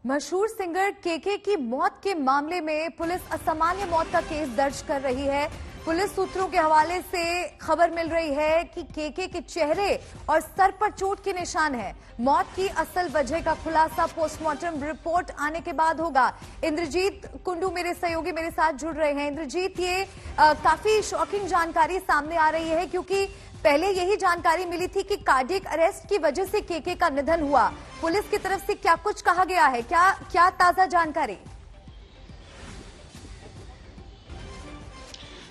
मशहूर सिंगर केके की मौत के मामले में पुलिस असामान्य मौत का केस दर्ज कर रही है। पुलिस सूत्रों के हवाले से खबर मिल रही है कि केके के चेहरे और सर पर चोट के निशान हैं। मौत की असल वजह का खुलासा पोस्टमार्टम रिपोर्ट आने के बाद होगा। इंद्रजीत कुंडू मेरे सहयोगी मेरे साथ जुड़ रहे हैं। इंद्रजीत, ये काफी शॉकिंग जानकारी सामने आ रही है क्योंकि पहले यही जानकारी मिली थी कि कार्डियक अरेस्ट की वजह से केके का निधन हुआ। पुलिस की तरफ से क्या कुछ कहा गया है, क्या ताजा जानकारी?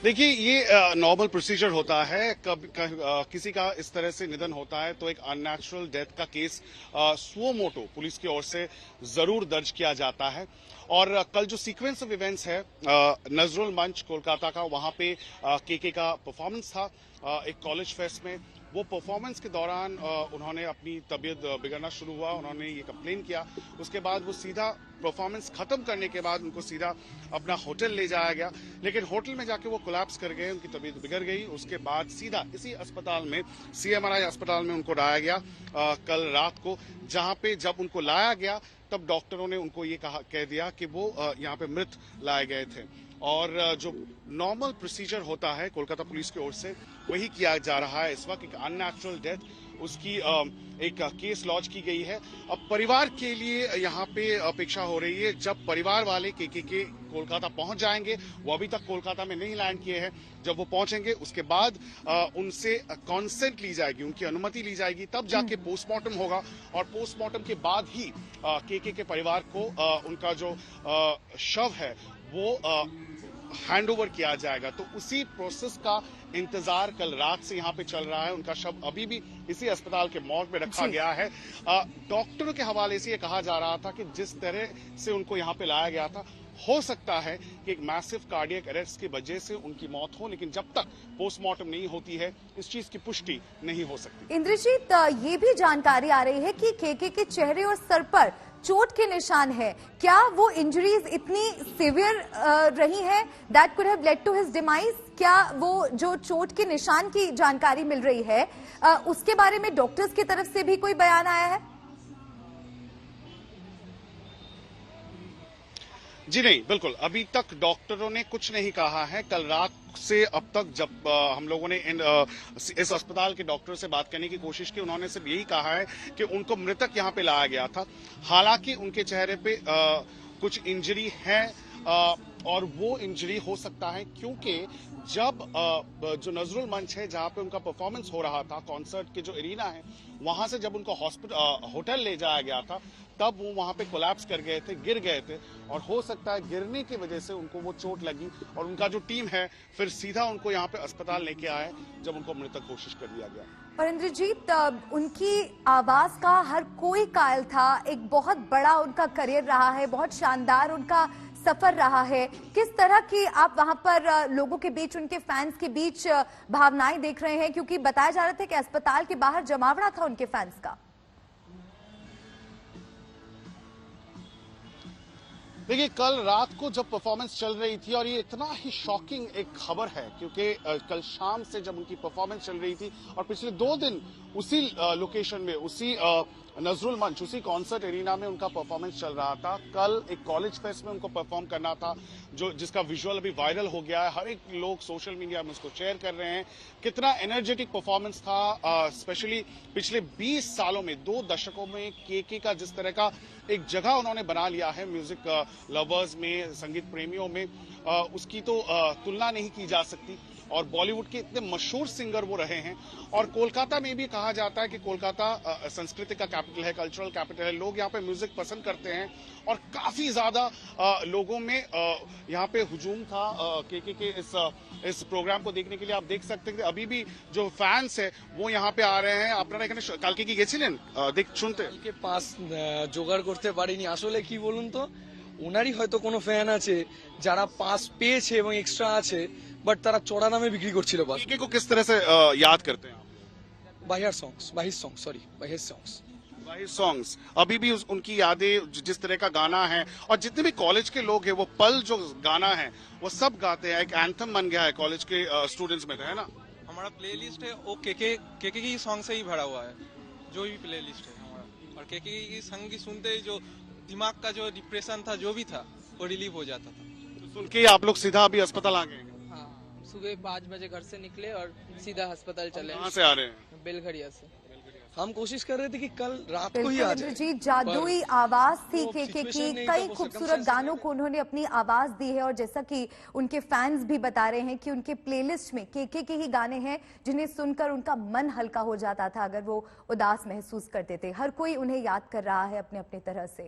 देखिए, ये नॉर्मल प्रोसीजर होता है। किसी का इस तरह से निधन होता है तो एक अननेचुरल डेथ का केस सुओ मोटो पुलिस की ओर से जरूर दर्ज किया जाता है। और कल जो सीक्वेंस ऑफ इवेंट्स है नजरुल मंच कोलकाता का, वहां पे केके का परफॉर्मेंस था एक कॉलेज फेस्ट में। वो परफॉर्मेंस के दौरान उन्होंने अपनी तबीयत बिगड़ना शुरू हुआ, उन्होंने ये कंप्लेन किया। उसके बाद वो सीधा परफॉर्मेंस खत्म करने के बाद उनको सीधा अपना होटल ले जाया गया, लेकिन होटल में जाके वो कोलैप्स कर गए, उनकी तबीयत बिगड़ गई। उसके बाद सीधा इसी अस्पताल में CMRI अस्पताल में उनको लाया गया कल रात को, जहां पे जब उनको लाया गया तब डॉक्टरों ने उनको ये कह दिया कि वो यहाँ पे मृत लाए गए थे। और जो नॉर्मल प्रोसीजर होता है कोलकाता पुलिस की ओर से वही किया जा रहा है इस वक्त। एक अननेचुरल डेथ, उसकी एक केस लॉन्च की गई है। अब परिवार के लिए यहाँ पे अपेक्षा हो रही है, जब परिवार वाले केके के कोलकाता पहुंच जाएंगे, वो अभी तक कोलकाता में नहीं लैंड किए हैं, जब वो पहुंचेंगे उसके बाद उनसे कंसेंट ली जाएगी, उनकी अनुमति ली जाएगी, तब जाके पोस्टमार्टम होगा। और पोस्टमार्टम के बाद ही केके के परिवार को उनका जो शव है वो हैंड ओवर किया जाएगा। तो उसी प्रोसेस का इंतजार कल रात से यहाँ पे चल रहा है। उनका शव अभी भी इसी अस्पताल के मॉर्ग में रखा गया है। डॉक्टरों के हवाले से ये कहा जा रहा था कि जिस तरह से उनको यहाँ पे लाया गया था, हो सकता है कि एक मैसिव कार्डियक अरेस्ट की वजह से उनकी मौत हो, लेकिन जब तक पोस्टमार्टम नहीं होती है इस चीज की पुष्टि नहीं हो सकती। इंद्रजीत, ये भी जानकारी आ रही है कि केके के चेहरे और सर पर चोट के निशान है। क्या वो इंजरीज इतनी सिवियर रही है that could have led to his demise? क्या वो जो चोट के निशान की जानकारी मिल रही है उसके बारे में डॉक्टर्स की तरफ से भी कोई बयान आया है? जी नहीं, बिल्कुल अभी तक डॉक्टरों ने कुछ नहीं कहा है। कल रात से अब तक जब हम लोगों ने इस अस्पताल के डॉक्टर से बात करने की कोशिश की, उन्होंने सिर्फ यही कहा है कि उनको मृतक यहाँ पे लाया गया था। हालांकि उनके चेहरे पे कुछ इंजरी है और वो इंजरी हो सकता है क्योंकि जब जो नजरुल मंच है जहां पे उनका परफॉर्मेंस हो रहा था, कॉन्सर्ट के जो एरिना है, वहां से जब उनको होटल ले जाया गया था तब वो वहां पे कोलैप्स कर गए थे, गिर गए थे। और हो सकता है गिरने की वजह से उनको वो चोट लगी और उनका जो टीम है फिर सीधा उनको यहाँ पे अस्पताल लेके आए जब उनको मृतक घोषित कर दिया गया। और इंद्रजीत, उनकी आवाज का हर कोई कायल था। एक बहुत बड़ा उनका करियर रहा है, बहुत शानदार उनका सफर रहा है। किस तरह की आप वहां पर लोगों के बीच, उनके फैंस के बीच भावनाएं देख रहे हैं? क्योंकि बताया जा रहा था कि अस्पताल के बाहर जमावड़ा था उनके फैंस का। देखिए, कल रात को जब परफॉर्मेंस चल रही थी, और ये इतना ही शॉकिंग एक खबर है क्योंकि कल शाम से जब उनकी परफॉर्मेंस चल रही थी और पिछले 2 दिन उसी लोकेशन में, उसी नजरुल मंच, उसी कॉन्सर्ट एरिना में उनका परफॉर्मेंस चल रहा था। कल एक कॉलेज फेस्ट में उनको परफॉर्म करना था, जिसका विजुअल अभी वायरल हो गया है। हर एक लोग सोशल मीडिया में उसको शेयर कर रहे हैं। कितना एनर्जेटिक परफॉर्मेंस था, स्पेशली पिछले 20 सालों में, 2 दशकों में केके का जिस तरह का एक जगह उन्होंने बना लिया है म्यूजिक लवर्स में, संगीत प्रेमियों में, उसकी तो तुलना नहीं की जा सकती। और बॉलीवुड के इतने मशहूर सिंगर वो रहे हैं। और कोलकाता में भी कहा जाता है कि कोलकाता संस्कृति का कैपिटल है, कल्चरल कैपिटल है। लोग यहाँ पे म्यूजिक पसंद करते हैं और काफी ज्यादा लोगों में यहाँ पे हुजूम था केके के इस प्रोग्राम को देखने के लिए। आप देख सकते हैं कि अभी भी जो फैंस है वो यहाँ पे आ रहे हैं। আপনারা এখানে কালকে কি গেছিলেন শুনতে? কালকে পাস জোগাড় করতে পারিনি। আসলে কি বলুন তো, ওনারই হয়তো কোনো ফ্যান আছে যারা পাস পেয়েছে এবং এক্সট্রা আছে, बट तारा चौड़ा नामे बिक्री করছিল পাস। केके को किस तरह से याद करते हैं आप? बाहिर सॉन्ग्स वाहिर सॉन्ग्स अभी भी उनकी यादें, जिस तरह का गाना है, और जितने भी कॉलेज के लोग हैं वो पल जो गाना है वो सब गाते हैं। एक एंथम बन गया है कॉलेज के स्टूडेंट्स में, है ना? हमारा प्लेलिस्ट है वो केके की सॉन्ग से ही भरा हुआ है, जो भी प्लेलिस्ट है हमारा। और केके की संग की सुनते ही जो दिमाग का जो डिप्रेशन था जो भी था वो रिलीव हो जाता था। तो सुन के आप लोग सीधा अभी अस्पताल आ गए? हाँ, सुबह 5 बजे घर से निकले और सीधा अस्पताल चले। कहाँ से आ रहे हैं? बेलघड़िया से। हम कोशिश कर रहे थे कि कल रात को ही बिल्कुल आ जाए। इंद्रजीत, जादुई आवाज थी वो केके की। situation नहीं कई था, वो खूबसूरत circumstances गानों थे। को उन्होंने अपनी आवाज दी है और जैसा कि उनके फैंस भी बता रहे हैं कि उनके प्लेलिस्ट में केके के ही गाने हैं जिन्हें सुनकर उनका मन हल्का हो जाता था अगर वो उदास महसूस करते थे। हर कोई उन्हें याद कर रहा है अपने अपने तरह से।